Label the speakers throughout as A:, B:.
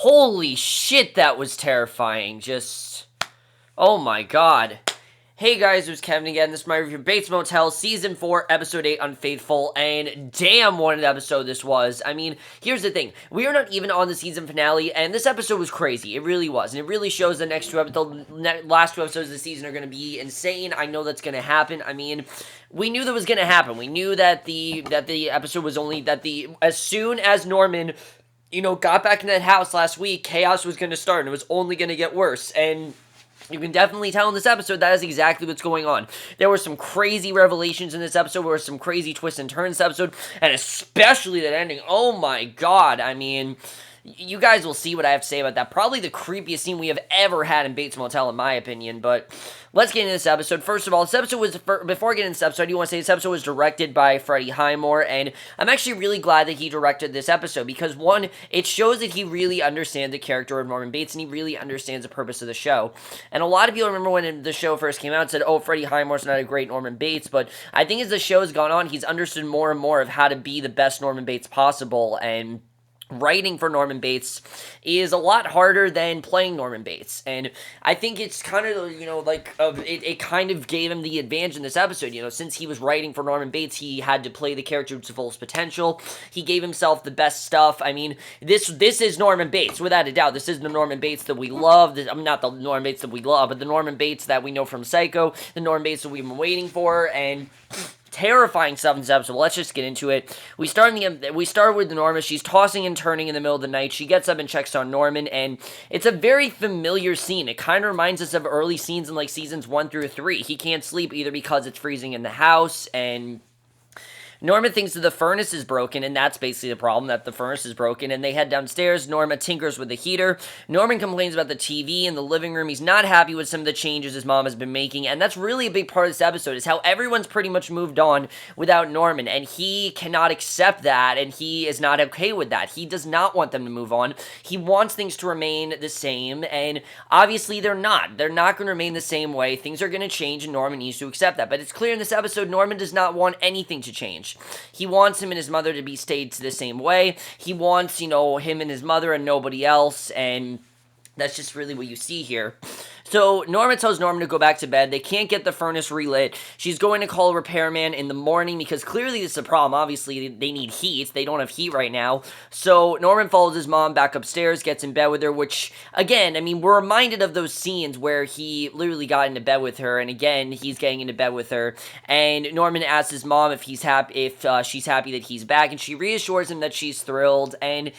A: Holy shit, that was terrifying. Just, oh my god. Hey guys, it's Kevin again. This is my review of Bates Motel, Season 4, Episode 8, Unfaithful, and damn what an episode this was. I mean, here's the thing. We are not even on the season finale, and this episode was crazy. It really was, and it really shows the last two episodes of the season are going to be insane. I know that's going to happen. I mean, we knew that was going to happen. We knew that the episode was only, as soon as Norman got back in that house last week, chaos was going to start, and it was only going to get worse, and you can definitely tell in this episode that is exactly what's going on. There were some crazy revelations in this episode, there were some crazy twists and turns in this episode, and especially that ending. Oh my god, I mean, you guys will see what I have to say about that. Probably the creepiest scene we have ever had in Bates Motel, in my opinion, but let's get into this episode. First of all, before I get into this episode, I do want to say this episode was directed by Freddie Highmore, and I'm actually really glad that he directed this episode, because one, it shows that he really understands the character of Norman Bates, and he really understands the purpose of the show. And a lot of people remember when the show first came out and said, oh, Freddie Highmore's not a great Norman Bates, but I think as the show has gone on, he's understood more and more of how to be the best Norman Bates possible, and writing for Norman Bates is a lot harder than playing Norman Bates, and I think it's kind of, it kind of gave him the advantage in this episode. Since he was writing for Norman Bates, he had to play the character to its fullest potential. He gave himself the best stuff. I mean, this is Norman Bates, without a doubt. This is the Norman Bates that we love. Not the Norman Bates that we love, but the Norman Bates that we know from Psycho, the Norman Bates that we've been waiting for, and terrifying stuff in this episode. Let's just get into it. We start with Norma. She's tossing and turning in the middle of the night. She gets up and checks on Norman, and it's a very familiar scene. It kind of reminds us of early scenes in seasons 1 through 3. He can't sleep either because it's freezing in the house, and Norma thinks that the furnace is broken, and that's basically the problem, that the furnace is broken, and they head downstairs. Norma tinkers with the heater. Norman complains about the TV in the living room. He's not happy with some of the changes his mom has been making, and that's really a big part of this episode, is how everyone's pretty much moved on without Norman, and he cannot accept that, and he is not okay with that. He does not want them to move on. He wants things to remain the same, and obviously they're not. They're not going to remain the same way. Things are going to change, and Norman needs to accept that, but it's clear in this episode Norman does not want anything to change. He wants him and his mother to be stayed the same way. He wants, him and his mother and nobody else, and that's just really what you see here. So Norma tells Norman to go back to bed. They can't get the furnace relit. She's going to call a repairman in the morning because clearly this is a problem. Obviously, they need heat. They don't have heat right now. So Norman follows his mom back upstairs, gets in bed with her, which, again, I mean, we're reminded of those scenes where he literally got into bed with her, and again, he's getting into bed with her, and Norman asks his mom if she's happy that he's back, and she reassures him that she's thrilled, and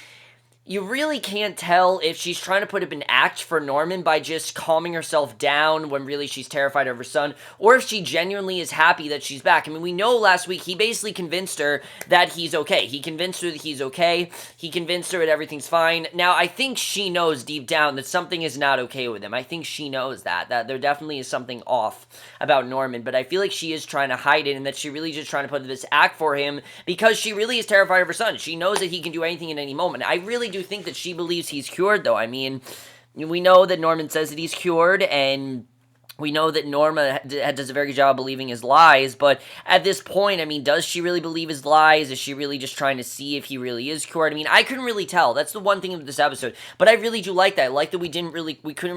A: you really can't tell if she's trying to put up an act for Norman by just calming herself down when really she's terrified of her son, or if she genuinely is happy that she's back. I mean, we know last week he basically convinced her that he's okay. He convinced her that he's okay. He convinced her that everything's fine. Now, I think she knows deep down that something is not okay with him. I think she knows that there definitely is something off about Norman, but I feel like she is trying to hide it, and that she really just trying to put this act for him because she really is terrified of her son. She knows that he can do anything at any moment. I really do think that she believes he's cured, though. I mean, we know that Norman says that he's cured, and we know that Norma does a very good job believing his lies, but at this point, I mean, does she really believe his lies? Is she really just trying to see if he really is cured? I mean, I couldn't really tell. That's the one thing of this episode, but I really do like that. I like that we couldn't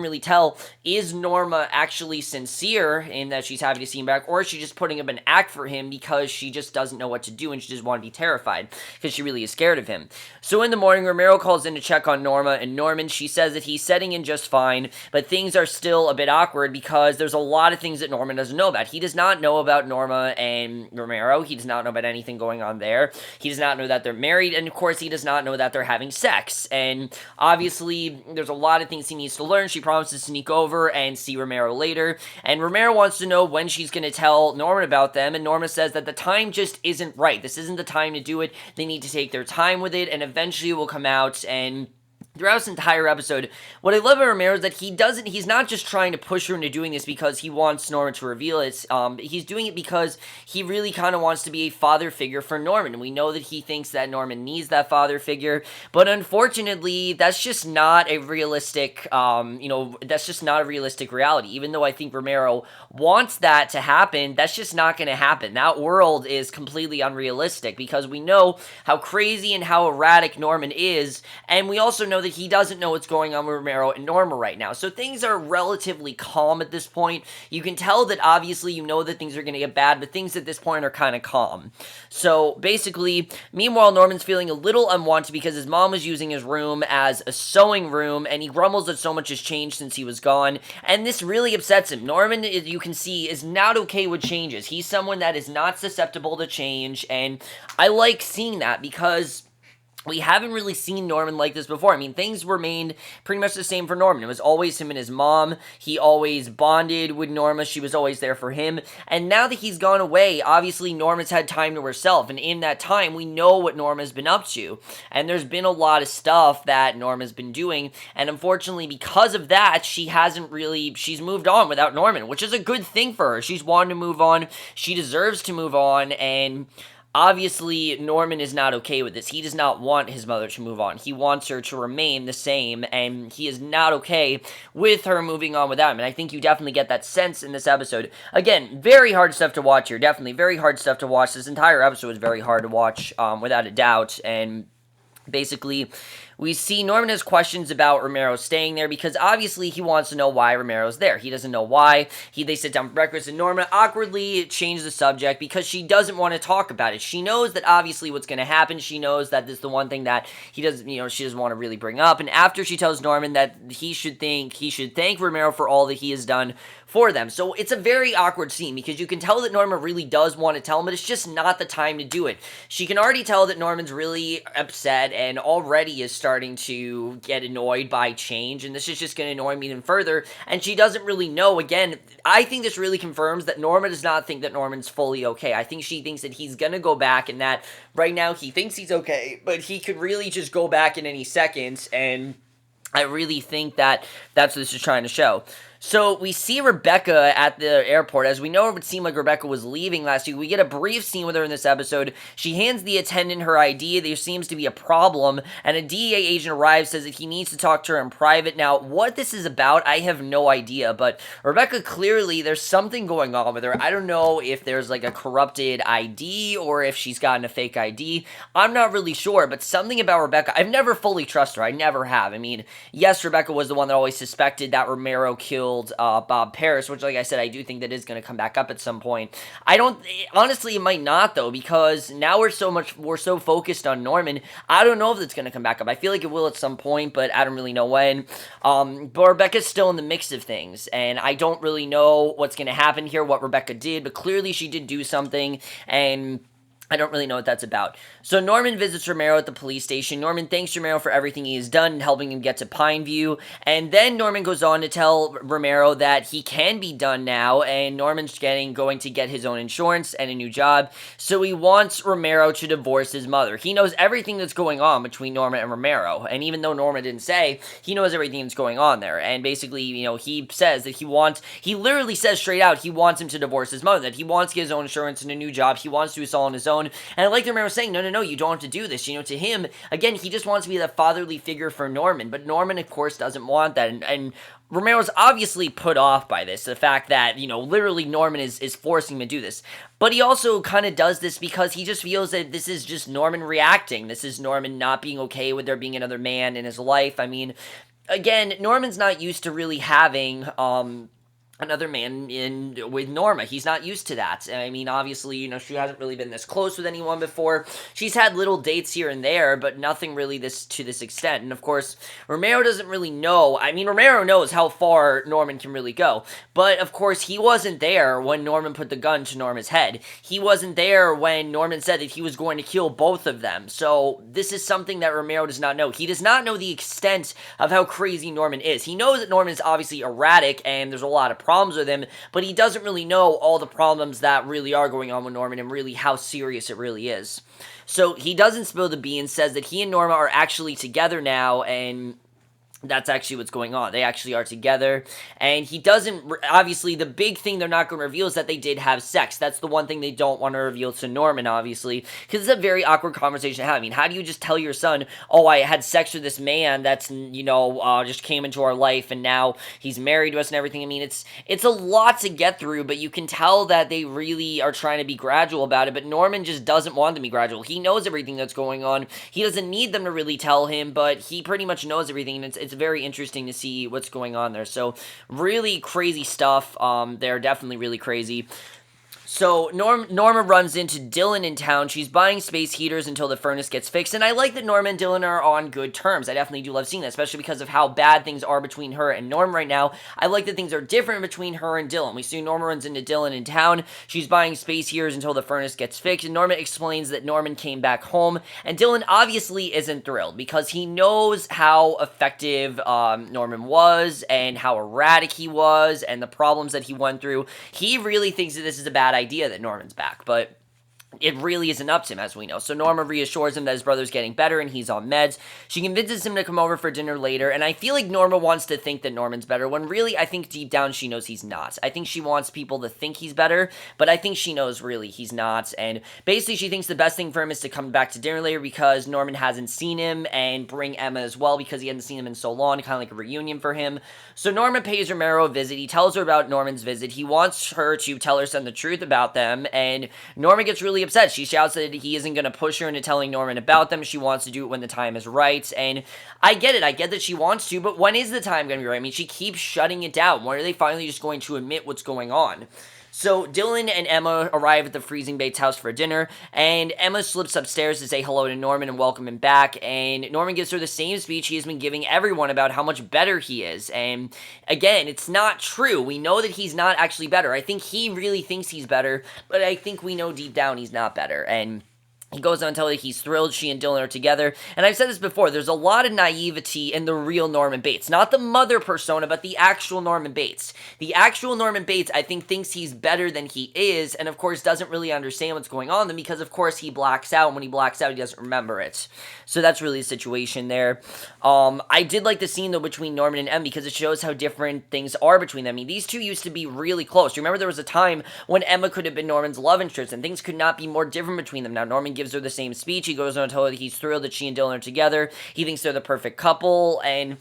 A: really tell, is Norma actually sincere in that she's happy to see him back, or is she just putting up an act for him because she just doesn't know what to do and she just wants to be terrified because she really is scared of him? So in the morning, Romero calls in to check on Norma and Norman. She says that he's setting in just fine, but things are still a bit awkward because there's a lot of things that Norman doesn't know about. He does not know about Norma and Romero. He does not know about anything going on there. He does not know that they're married, and of course, he does not know that they're having sex. And obviously, there's a lot of things he needs to learn. She promises to sneak over and see Romero later, and Romero wants to know when she's going to tell Norman about them, and Norma says that the time just isn't right. This isn't the time to do it. They need to take their time with it, and eventually it will come out. And throughout this entire episode, what I love about Romero is that he's not just trying to push her into doing this because he wants Norman to reveal it. He's doing it because he really kind of wants to be a father figure for Norman. And we know that he thinks that Norman needs that father figure, but unfortunately, that's just not a realistic, that's just not a realistic reality. Even though I think Romero wants that to happen, that's just not going to happen. That world is completely unrealistic because we know how crazy and how erratic Norman is, and we also know that that he doesn't know what's going on with Romero and Norma right now. So things are relatively calm at this point. You can tell that obviously you know that things are going to get bad, but things at this point are kind of calm. So basically, meanwhile, Norman's feeling a little unwanted because his mom was using his room as a sewing room, and he grumbles that so much has changed since he was gone, and this really upsets him. Norman, you can see, is not okay with changes. He's someone that is not susceptible to change, and I like seeing that because we haven't really seen Norman like this before. I mean, things remained pretty much the same for Norman. It was always him and his mom. He always bonded with Norma. She was always there for him. And now that he's gone away, obviously Norma's had time to herself. And in that time, we know what Norma's been up to. And there's been a lot of stuff that Norma's been doing. And unfortunately, because of that, she's moved on without Norman, which is a good thing for her. She's wanted to move on. She deserves to move on. And obviously, Norman is not okay with this. He does not want his mother to move on. He wants her to remain the same, and he is not okay with her moving on without him. And I think you definitely get that sense in this episode. Again, very hard stuff to watch here. Definitely very hard stuff to watch. This entire episode is very hard to watch, without a doubt. And basically, we see Norman has questions about Romero staying there because obviously he wants to know why Romero's there. He doesn't know why. They sit down for breakfast and Norma awkwardly changes the subject because she doesn't want to talk about it. She knows that obviously what's going to happen. She knows that this is the one thing that she doesn't want to really bring up. And after she tells Norman that he should thank Romero for all that he has done for them. So it's a very awkward scene because you can tell that Norma really does want to tell him, but it's just not the time to do it. She can already tell that Norman's really upset and already is starting to get annoyed by change, and this is just going to annoy me even further, and she doesn't really know. Again, I think this really confirms that Norma does not think that Norman's fully okay. I think she thinks that he's going to go back, and that right now he thinks he's okay, but he could really just go back in any second, and I really think that that's what this is trying to show. So we see Rebecca at the airport. As we know, it would seem like Rebecca was leaving last week. We get a brief scene with her in this episode. She hands the attendant her ID. There seems to be a problem, and a DEA agent arrives, says that he needs to talk to her in private. Now, what this is about, I have no idea, but Rebecca, clearly, there's something going on with her. I don't know if there's like a corrupted ID or if she's gotten a fake ID. I'm not really sure, but something about Rebecca, I've never fully trusted her. I never have. I mean, yes, Rebecca was the one that always suspected that Romero killed Bob Paris, which, like I said, I do think that is going to come back up at some point. Honestly, it might not, though, because now we're so focused on Norman. I don't know if it's going to come back up. I feel like it will at some point, but I don't really know when. But Rebecca's still in the mix of things, and I don't really know what's going to happen here, what Rebecca did, but clearly she did do something, and I don't really know what that's about. So Norman visits Romero at the police station. Norman thanks Romero for everything he has done in helping him get to Pineview. And then Norman goes on to tell Romero that he can be done now. And Norman's going to get his own insurance and a new job. So he wants Romero to divorce his mother. He knows everything that's going on between Norma and Romero. And even though Norma didn't say, he knows everything that's going on there. And basically, he says that he literally says straight out, he wants him to divorce his mother. That he wants to get his own insurance and a new job. He wants to do this all on his own. And I like Romero saying, no, you don't have to do this. To him, again, he just wants to be the fatherly figure for Norman. But Norman, of course, doesn't want that. And Romero's obviously put off by this, the fact that, literally Norman is forcing him to do this. But he also kind of does this because he just feels that this is just Norman reacting. This is Norman not being okay with there being another man in his life. I mean, again, Norman's not used to really having, another man with Norma. He's not used to that. I mean, obviously, she hasn't really been this close with anyone before. She's had little dates here and there, but nothing really to this extent. And of course, Romero doesn't really know. I mean, Romero knows how far Norman can really go. But of course, he wasn't there when Norman put the gun to Norma's head. He wasn't there when Norman said that he was going to kill both of them. So this is something that Romero does not know. He does not know the extent of how crazy Norman is. He knows that Norman is obviously erratic and there's a lot of problems with him, but he doesn't really know all the problems that really are going on with Norman and really how serious it really is. So he doesn't spill the beans, says that he and Norma are actually together now, and That's actually what's going on. They actually are together, and he doesn't. Obviously, the big thing they're not going to reveal is that they did have sex. That's the one thing they don't want to reveal to Norman, obviously, because it's a very awkward conversation to have. I mean, how do you just tell your son, "Oh, I had sex with this man that's just came into our life, and now he's married to us and everything"? I mean, it's a lot to get through, but you can tell that they really are trying to be gradual about it. But Norman just doesn't want them to be gradual. He knows everything that's going on. He doesn't need them to really tell him, but he pretty much knows everything, and it's very interesting to see what's going on there. So really crazy stuff. They're definitely really crazy. So Norma runs into Dylan in town. She's buying space heaters until the furnace gets fixed, and I like that Norma and Dylan are on good terms. I definitely do love seeing that, especially because of how bad things are between her and Norma right now. I like that things are different between her and Dylan. We see Norma runs into Dylan in town. She's buying space heaters until the furnace gets fixed, and Norma explains that Norman came back home, and Dylan obviously isn't thrilled because he knows how effective Norman was and how erratic he was and the problems that he went through. He really thinks that this is a bad idea that Norman's back, but it really isn't up to him, as we know. So Norma reassures him that his brother's getting better and he's on meds. She convinces him to come over for dinner later, and I feel like Norma wants to think that Norman's better, when really I think deep down she knows he's not. I think she wants people to think he's better, but I think she knows really he's not, and basically she thinks the best thing for him is to come back to dinner later because Norman hasn't seen him, and bring Emma as well because he hasn't seen him in so long, kind of like a reunion for him. So Norma pays Romero a visit. He tells her about Norman's visit. He wants her to tell her son the truth about them, and Norma gets really upset. She shouts that he isn't going to push her into telling Norman about them. She wants to do it when the time is right, and I get it. I get that she wants to, but when is the time going to be right? I mean, she keeps shutting it down. When are they finally just going to admit what's going on? So Dylan and Emma arrive at the Freezing Bates house for dinner, and Emma slips upstairs to say hello to Norman and welcome him back, and Norman gives her the same speech he has been giving everyone about how much better he is, and again, it's not true. We know that he's not actually better. I think he really thinks he's better, but I think we know deep down he's not better, and he goes on to tell her he's thrilled she and Dylan are together. And I've said this before, there's a lot of naivety in the real Norman Bates. Not the mother persona, but the actual Norman Bates. The actual Norman Bates, I think, thinks he's better than he is, and of course doesn't really understand what's going on then, because of course he blacks out, and when he blacks out he doesn't remember it. So that's really the situation there. I did like the scene though between Norman and Em, because it shows how different things are between them. I mean, these two used to be really close. You remember there was a time when Emma could have been Norman's love interest, and things could not be more different between them. Now Norman gives her the same speech. He goes on to tell her that he's thrilled that she and Dylan are together. He thinks they're the perfect couple, and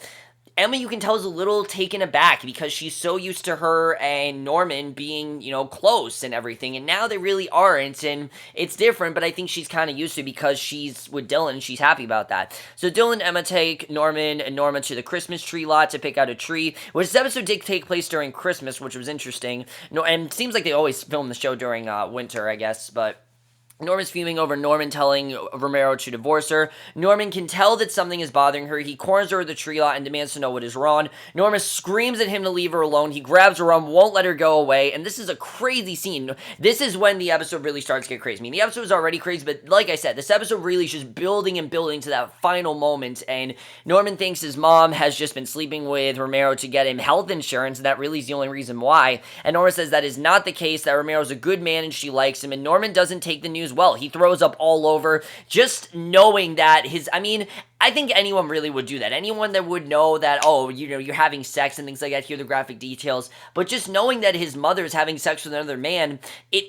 A: Emma, you can tell, is a little taken aback because she's so used to her and Norman being, close and everything, and now they really aren't, and it's different, but I think she's kind of used to it because she's with Dylan and she's happy about that. So Dylan and Emma take Norman and Norma to the Christmas tree lot to pick out a tree, which this episode did take place during Christmas, which was interesting. No, and it seems like they always film the show during winter, I guess, but Norman's fuming over Norman telling Romero to divorce her. Norman can tell that something is bothering her. He corners her at the tree lot and demands to know what is wrong. Norma screams at him to leave her alone. He grabs her arm, won't let her go away, and this is a crazy scene. This is when the episode really starts to get crazy. I mean, the episode is already crazy, but like I said, this episode really is just building and building to that final moment, and Norman thinks his mom has just been sleeping with Romero to get him health insurance, and that really is the only reason why. And Norma says that is not the case, that Romero's a good man and she likes him, and Norman doesn't take the news well. He throws up all over, just knowing that I think anyone really would do that. Anyone that would know that, you're having sex and things like that, hear the graphic details, but just knowing that his mother's having sex with another man, it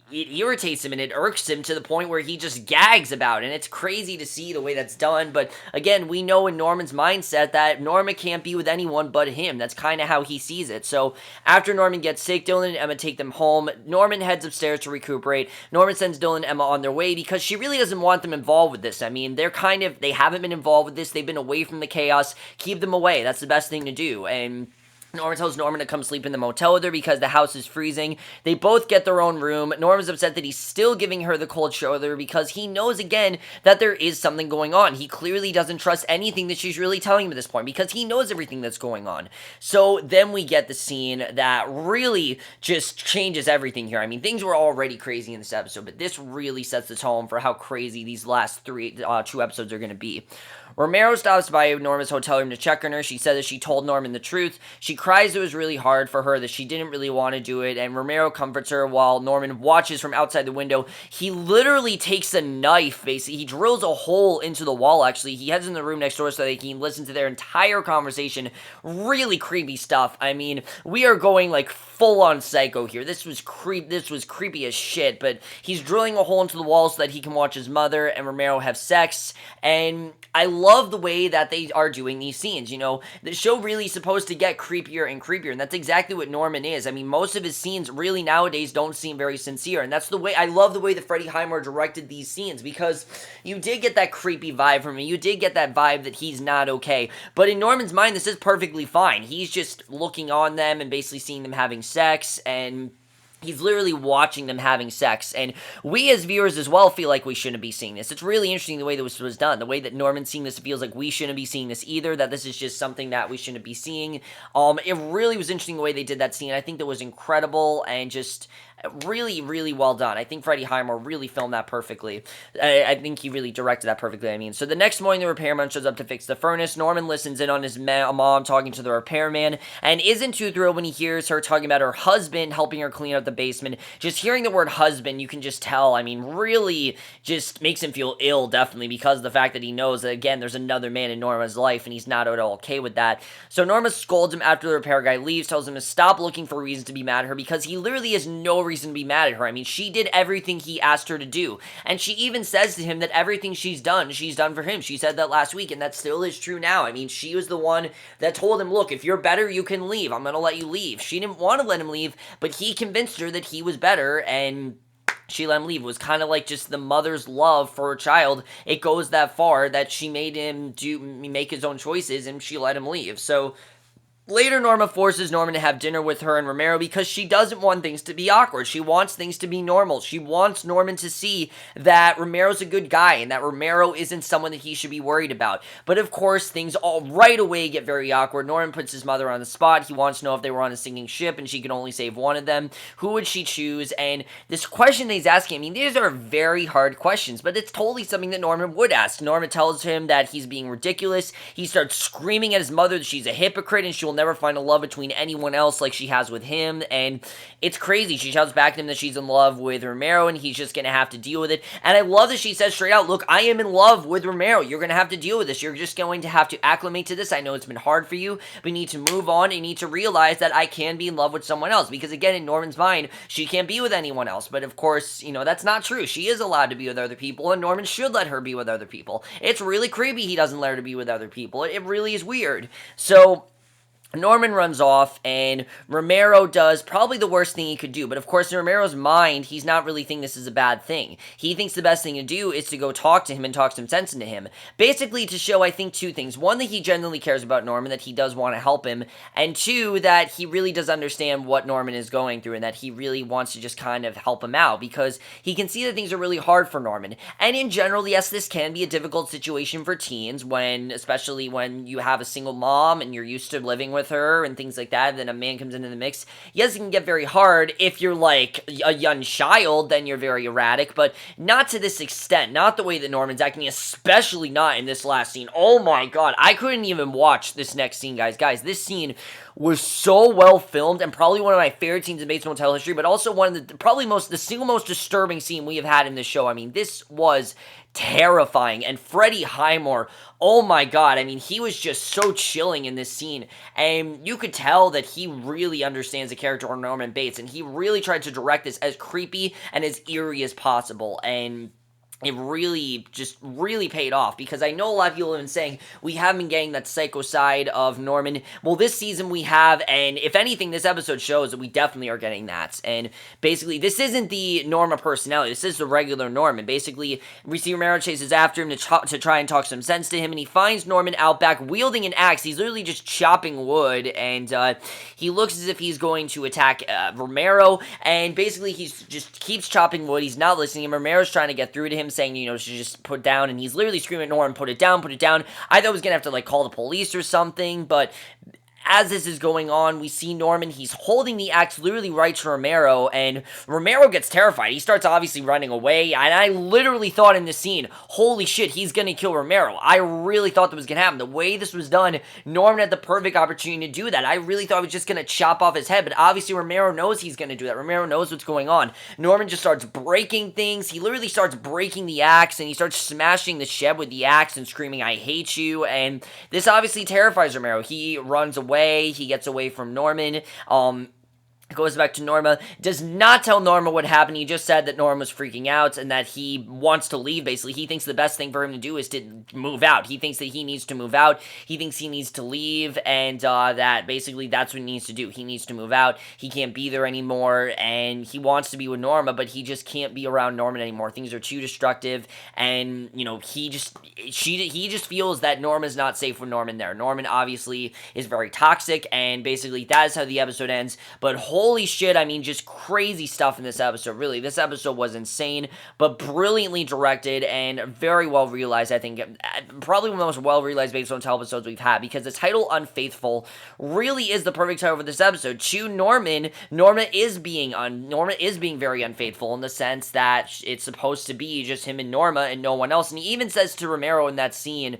A: irritates him and it irks him to the point where he just gags about it, and it's crazy to see the way that's done. But again, we know in Norman's mindset that Norma can't be with anyone but him. That's kind of how he sees it. So after Norman gets sick, Dylan and Emma take them home. Norman heads upstairs to recuperate. Norman sends Dylan and Emma on their way because she really doesn't want them involved with this. I mean, they haven't been involved with this. They've been away from the chaos. Keep them away. That's the best thing to do. And Norma tells Norman to come sleep in the motel with her because the house is freezing. They both get their own room. Norman's upset that he's still giving her the cold shoulder because he knows, again, that there is something going on. He clearly doesn't trust anything that she's really telling him at this point because he knows everything that's going on. So then we get the scene that really just changes everything here. I mean, things were already crazy in this episode, but this really sets the tone for how crazy these last two episodes are going to be. Romero stops by Norma's hotel room to check on her. She says that she told Norman the truth. She cries it was really hard for her, that she didn't really want to do it, and Romero comforts her while Norman watches from outside the window. He literally takes a knife, basically. He drills a hole into the wall, actually. He heads in the room next door so that he can listen to their entire conversation. Really creepy stuff. I mean, we are going like full-on psycho here. This was creepy as shit, but he's drilling a hole into the wall so that he can watch his mother and Romero have sex, and I love the way that they are doing these scenes. You know, the show really is supposed to get creepier and creepier, and that's exactly what Norman is. I mean, most of his scenes really nowadays don't seem very sincere, and that's the way, I love the way that Freddie Highmore directed these scenes, because you did get that creepy vibe from him. You did get that vibe that he's not okay, but in Norman's mind, this is perfectly fine. He's just looking on them and basically seeing them having sex, and he's literally watching them having sex, and we as viewers as well feel like we shouldn't be seeing this. It's really interesting the way that this was done. The way that Norman's seeing this, feels like we shouldn't be seeing this either, that this is just something that we shouldn't be seeing. It really was interesting the way they did that scene. I think that was incredible, and just really, really well done. I think Freddie Highmore really filmed that perfectly. I think he really directed that perfectly, I mean. So the next morning, the repairman shows up to fix the furnace. Norman listens in on his mom talking to the repairman, and isn't too thrilled when he hears her talking about her husband helping her clean up the basement. Just hearing the word husband, you can just tell, I mean, really just makes him feel ill, definitely, because of the fact that he knows that, again, there's another man in Norma's life, and he's not at all okay with that. So Norma scolds him after the repair guy leaves, tells him to stop looking for reasons to be mad at her, because he literally has no reason to be mad at her. I mean, she did everything he asked her to do, and she even says to him that everything she's done for him. She said that last week, and that still is true now. I mean, she was the one that told him, look, if you're better, you can leave. I'm gonna let you leave. She didn't want to let him leave, but he convinced her that he was better, and she let him leave. It was kind of like just the mother's love for her child. It goes that far that she made him make his own choices, and she let him leave. So later, Norma forces Norman to have dinner with her and Romero because she doesn't want things to be awkward. She wants things to be normal. She wants Norman to see that Romero's a good guy and that Romero isn't someone that he should be worried about. But of course, things all right away get very awkward. Norman puts his mother on the spot. He wants to know if they were on a sinking ship and she could only save one of them. Who would she choose? And this question that he's asking, I mean, these are very hard questions, but it's totally something that Norman would ask. Norman tells him that he's being ridiculous. He starts screaming at his mother that she's a hypocrite and she will never find a love between anyone else like she has with him, and it's crazy. She shouts back at him that she's in love with Romero and he's just gonna have to deal with it. And I love that she says straight out, look, I am in love with Romero. You're gonna have to deal with this. You're just going to have to acclimate to this. I know it's been hard for you, but you need to move on and you need to realize that I can be in love with someone else, because again, in Norman's mind, she can't be with anyone else. But of course, you know, that's not true. She is allowed to be with other people, and Norman should let her be with other people. It's really creepy he doesn't let her be with other people. It really is weird. So Norman runs off, and Romero does probably the worst thing he could do. But of course, in Romero's mind, he's not really thinking this is a bad thing. He thinks the best thing to do is to go talk to him and talk some sense into him. Basically, to show, I think, two things. One, that he genuinely cares about Norman, that he does want to help him. And two, that he really does understand what Norman is going through, and that he really wants to just kind of help him out, because he can see that things are really hard for Norman. And in general, yes, this can be a difficult situation for teens, especially when you have a single mom and you're used to living with her and things like that, and then a man comes into the mix. Yes, it can get very hard. If you're like a young child, then you're very erratic, but not to this extent. Not the way that Norman's acting, especially not in this last scene. Oh my god, I couldn't even watch this next scene, guys. Guys, this scene was so well filmed, and probably one of my favorite scenes in Bates Motel history, but also one of the single most disturbing scene we have had in this show. I mean, this was terrifying, and Freddie Highmore, oh my god, I mean, he was just so chilling in this scene, and you could tell that he really understands the character of Norman Bates, and he really tried to direct this as creepy and as eerie as possible, and it really paid off, because I know a lot of people have been saying we haven't been getting that psycho side of Norman. Well, this season we have, and if anything, this episode shows that we definitely are getting that. And basically, this isn't the Norma personality. This is the regular Norman. Basically, we see Romero chases after him to try and talk some sense to him, and he finds Norman out back wielding an axe. He's literally just chopping wood, and he looks as if he's going to attack Romero, and basically he just keeps chopping wood. He's not listening, and Romero's trying to get through to him, saying, you know, to just put down, and he's literally screaming at Norman, put it down, put it down. I thought I was gonna have to, like, call the police or something, but as this is going on, we see Norman, he's holding the axe literally right to Romero, and Romero gets terrified. He starts obviously running away, and I literally thought in this scene, holy shit, he's gonna kill Romero. I really thought that was gonna happen. The way this was done, Norman had the perfect opportunity to do that. I really thought he was just gonna chop off his head, but obviously Romero knows he's gonna do that. Romero knows what's going on. Norman just starts breaking things. He literally starts breaking the axe, and he starts smashing the shed with the axe and screaming, "I hate you," and this obviously terrifies Romero. He runs away. He gets away from Norman. Goes back to Norma, does not tell Norma what happened. He just said that Norma was freaking out and that he wants to leave, basically. He thinks the best thing for him to do is to move out. He thinks that he needs to move out. He thinks he needs to leave, and that basically that's what he needs to do. He needs to move out. He can't be there anymore, and he wants to be with Norma, but he just can't be around Norman anymore. Things are too destructive, and, you know, he just feels that Norma's not safe with Norman there. Norman obviously is very toxic, and basically that is how the episode ends, but holy shit, I mean, just crazy stuff in this episode. Really, this episode was insane, but brilliantly directed and very well realized. I think probably one of the most well realized Bates Motel episodes we've had, because the title Unfaithful really is the perfect title for this episode. To Norman, Norma is being very unfaithful in the sense that it's supposed to be just him and Norma and no one else. And he even says to Romero in that scene,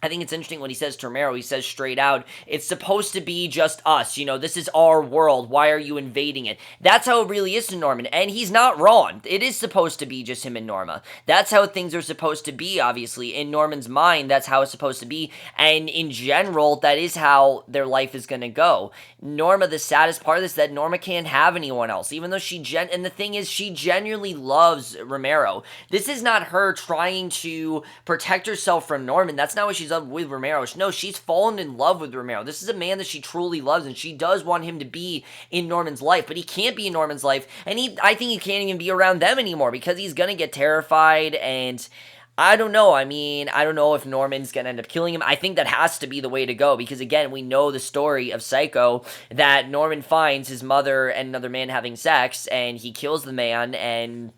A: I think it's interesting what he says to Romero. He says straight out, it's supposed to be just us. You know, this is our world. Why are you invading it? That's how it really is to Norman. And he's not wrong. It is supposed to be just him and Norma. That's how things are supposed to be, obviously. In Norman's mind, that's how it's supposed to be. And in general, that is how their life is going to go. Norma, the saddest part of this is that Norma can't have anyone else. Even though and the thing is, she genuinely loves Romero. This is not her trying to protect herself from Norman. That's not what she's with Romero. No, she's fallen in love with Romero. This is a man that she truly loves, and she does want him to be in Norman's life, but he can't be in Norman's life, and I think he can't even be around them anymore, because he's gonna get terrified, and I don't know. I mean, I don't know if Norman's gonna end up killing him. I think that has to be the way to go, because again, we know the story of Psycho, that Norman finds his mother and another man having sex, and he kills the man, and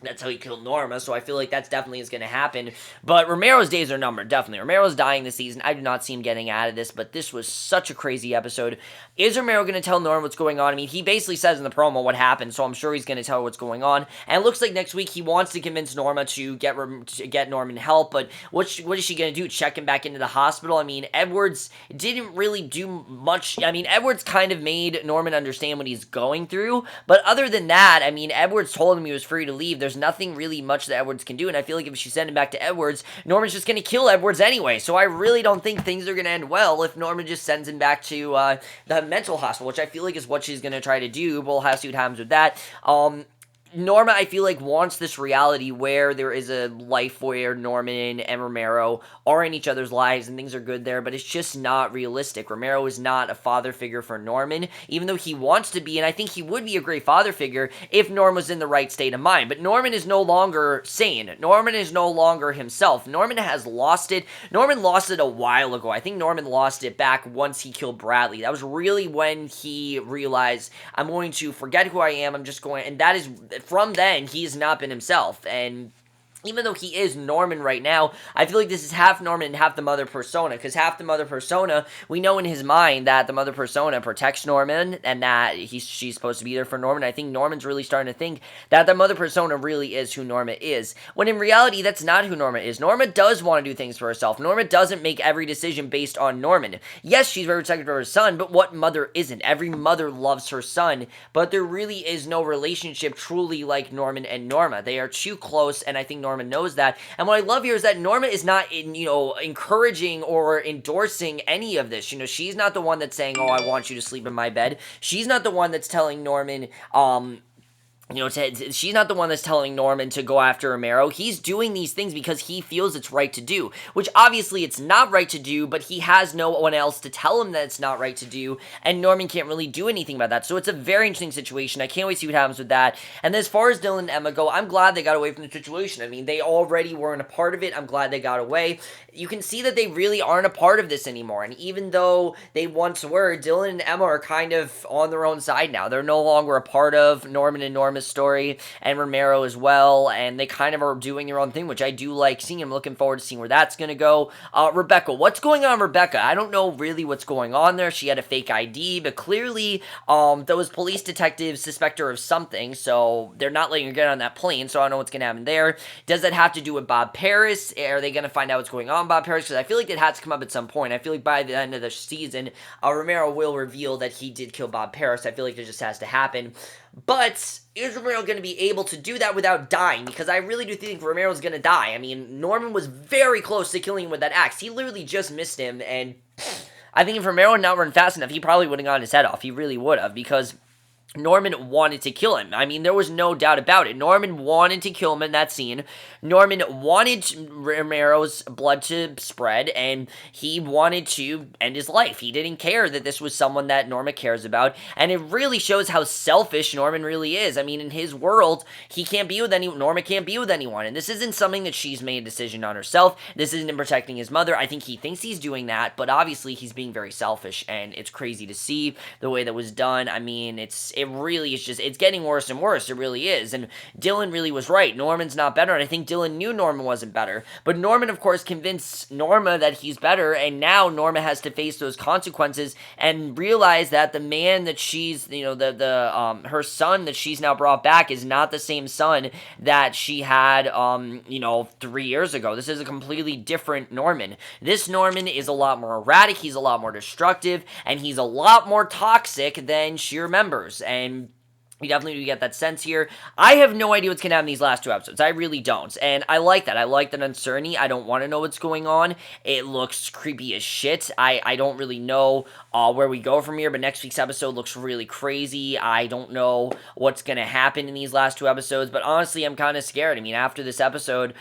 A: that's how he killed Norma, so I feel like that's definitely is going to happen. But Romero's days are numbered, definitely. Romero's dying this season. I do not see him getting out of this, but this was such a crazy episode. Is Romero going to tell Norma what's going on? I mean, he basically says in the promo what happened, so I'm sure he's going to tell her what's going on. And it looks like next week he wants to convince Norma to get Norman help, but what is she going to do? Check him back into the hospital? I mean, Edwards didn't really do much. I mean, Edwards kind of made Norman understand what he's going through, but other than that, I mean, Edwards told him he was free to leave. There's nothing really much that Edwards can do, and I feel like if she sent him back to Edwards, Norman's just going to kill Edwards anyway, so I really don't think things are going to end well if Norman just sends him back to the mental hospital, which I feel like is what she's going to try to do. We'll have to see what happens with that. Norma, I feel like, wants this reality where there is a life where Norman and Romero are in each other's lives and things are good there, but it's just not realistic. Romero is not a father figure for Norman, even though he wants to be, and I think he would be a great father figure if Norman was in the right state of mind. But Norman is no longer sane. Norman is no longer himself. Norman has lost it. Norman lost it a while ago. I think Norman lost it back once he killed Bradley. That was really when he realized, I'm going to forget who I am, and that is, from then, he's not been himself, and even though he is Norman right now, I feel like this is half Norman and half the mother persona, because half the mother persona, we know in his mind that the mother persona protects Norman, and that she's supposed to be there for Norman. I think Norman's really starting to think that the mother persona really is who Norma is, when in reality, that's not who Norma is. Norma does want to do things for herself. Norma doesn't make every decision based on Norman. Yes, she's very protective of her son, but what mother isn't? Every mother loves her son, but there really is no relationship truly like Norman and Norma. They are too close, and I think Norma knows that. And what I love here is that Norma is not, encouraging or endorsing any of this. She's not the one that's saying, oh, I want you to sleep in my bed. She's not the one that's telling Norman, she's not the one that's telling Norman to go after Romero. He's doing these things because he feels it's right to do, which obviously it's not right to do, but he has no one else to tell him that it's not right to do, and Norman can't really do anything about that. So it's a very interesting situation. I can't wait to see what happens with that. And as far as Dylan and Emma go, I'm glad they got away from the situation. I mean, they already weren't a part of it. I'm glad they got away. You can see that they really aren't a part of this anymore, and even though they once were, Dylan and Emma are kind of on their own side now. They're no longer a part of Norman and Norma's Norma's story, and Romero as well, and they kind of are doing their own thing, which I do like seeing. I'm looking forward to seeing where that's going to go. Rebecca, what's going on, Rebecca? I don't know really what's going on there. She had a fake ID, but clearly those police detectives suspect her of something, so they're not letting her get on that plane, so I don't know what's going to happen there. Does that have to do with Bob Paris? Are they going to find out what's going on with Bob Paris? Because I feel like it has to come up at some point. I feel like by the end of the season, Romero will reveal that he did kill Bob Paris. I feel like it just has to happen. But is Romero going to be able to do that without dying? Because I really do think Romero's going to die. I mean, Norman was very close to killing him with that axe. He literally just missed him, and I think if Romero had not run fast enough, he probably would have gotten his head off. He really would have, because Norman wanted to kill him. I mean, there was no doubt about it. Norman wanted to kill him in that scene. Norman wanted Romero's blood to spread, and he wanted to end his life. He didn't care that this was someone that Norma cares about, and it really shows how selfish Norman really is. I mean, in his world, he can't be with anyone. Norma can't be with anyone, and this isn't something that she's made a decision on herself. This isn't in protecting his mother. I think he thinks he's doing that, but obviously he's being very selfish, and it's crazy to see the way that was done. I mean, it really is just, it's getting worse and worse. It really is. And Dylan really was right. Norman's not better. And I think Dylan knew Norman wasn't better. But Norman, of course, convinced Norma that he's better. And now Norma has to face those consequences and realize that the man that she's, her son that she's now brought back is not the same son that she had, 3 years ago. This is a completely different Norman. This Norman is a lot more erratic. He's a lot more destructive. And he's a lot more toxic than she remembers. And we definitely do get that sense here. I have no idea what's going to happen in these last 2 episodes. I really don't. And I like that. I like that uncertainty. I don't want to know what's going on. It looks creepy as shit. I don't really know where we go from here, but next week's episode looks really crazy. I don't know what's going to happen in these last 2 episodes, but honestly, I'm kind of scared. I mean, after this episode,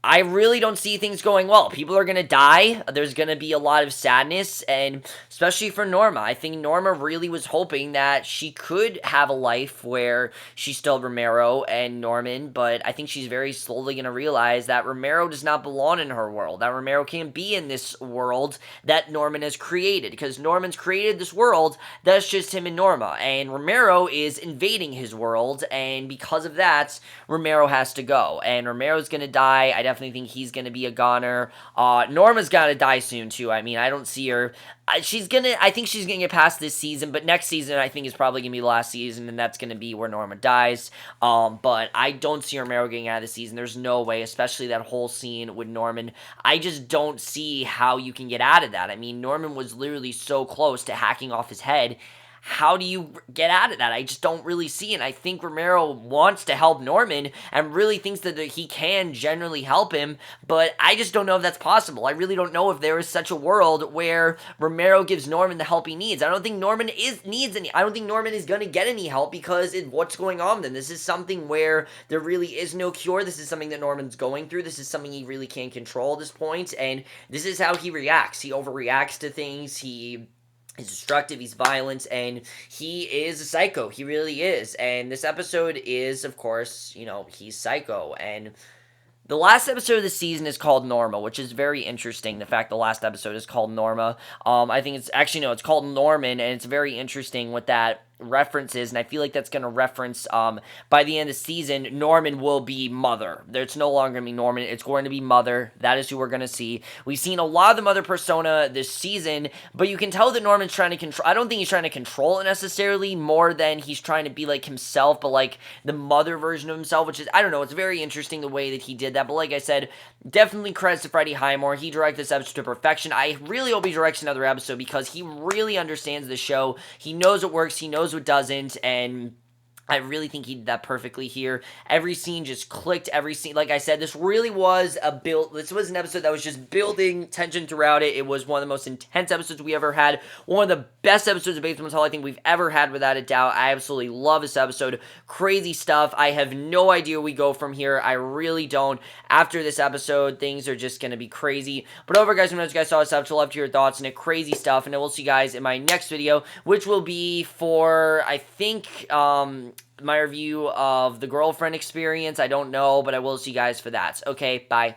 A: I really don't see things going well. People are going to die. There's going to be a lot of sadness, and especially for Norma. I think Norma really was hoping that she could have a life where she still had Romero and Norman, but I think she's very slowly going to realize that Romero does not belong in her world, that Romero can't be in this world that Norman has created, because Norman's created this world that's just him and Norma, and Romero is invading his world, and because of that, Romero has to go, and Romero's going to die. I definitely think he's going to be a goner. Norma's got to die soon, too. I mean, I don't see her. I think she's going to get past this season, but next season I think is probably going to be the last season, and that's going to be where Norma dies. But I don't see Romero getting out of the season. There's no way, especially that whole scene with Norman. I just don't see how you can get out of that. I mean, Norman was literally so close to hacking off his head. How do you get out of that? I just don't really see it. And I think Romero wants to help Norman and really thinks that he can generally help him, but I just don't know if that's possible. I really don't know if there is such a world where Romero gives Norman the help he needs. I don't think Norman needs any. I don't think Norman is going to get any help because what's going on then? This is something where there really is no cure. This is something that Norman's going through. This is something he really can't control at this point, and this is how he reacts. He overreacts to things. He's destructive, he's violent, and he is a psycho. He really is. And this episode is, of course, he's psycho. And the last episode of the season is called Norma, which is very interesting. The fact the last episode is called Norma. I think it's actually, no, it's called Norman, and it's very interesting what that references, and I feel like that's going to reference, by the end of the season, Norman will be Mother. It's no longer going to be Norman, it's going to be Mother. That is who we're going to see. We've seen a lot of the Mother persona this season, but you can tell that Norman's trying to control, I don't think he's trying to control it necessarily, more than he's trying to be like himself, but like the Mother version of himself, which is, I don't know, it's very interesting the way that he did that, but like I said, definitely credits to Freddie Highmore. He directed this episode to perfection. I really hope he directs another episode, because he really understands the show. He knows what works, he knows what doesn't, and I really think he did that perfectly here. Every scene just clicked. Every scene, like I said, this really was this was an episode that was just building tension throughout it. It was one of the most intense episodes we ever had. One of the best episodes of Bates Motel I think we've ever had, without a doubt. I absolutely love this episode. Crazy stuff. I have no idea where we go from here. I really don't. After this episode, things are just going to be crazy. But over, guys, when you guys saw this episode, love to hear your thoughts on it. Crazy stuff. And I will see you guys in my next video, which will be for, I think, my review of the girlfriend experience. I don't know, but I will see you guys for that. Okay, bye.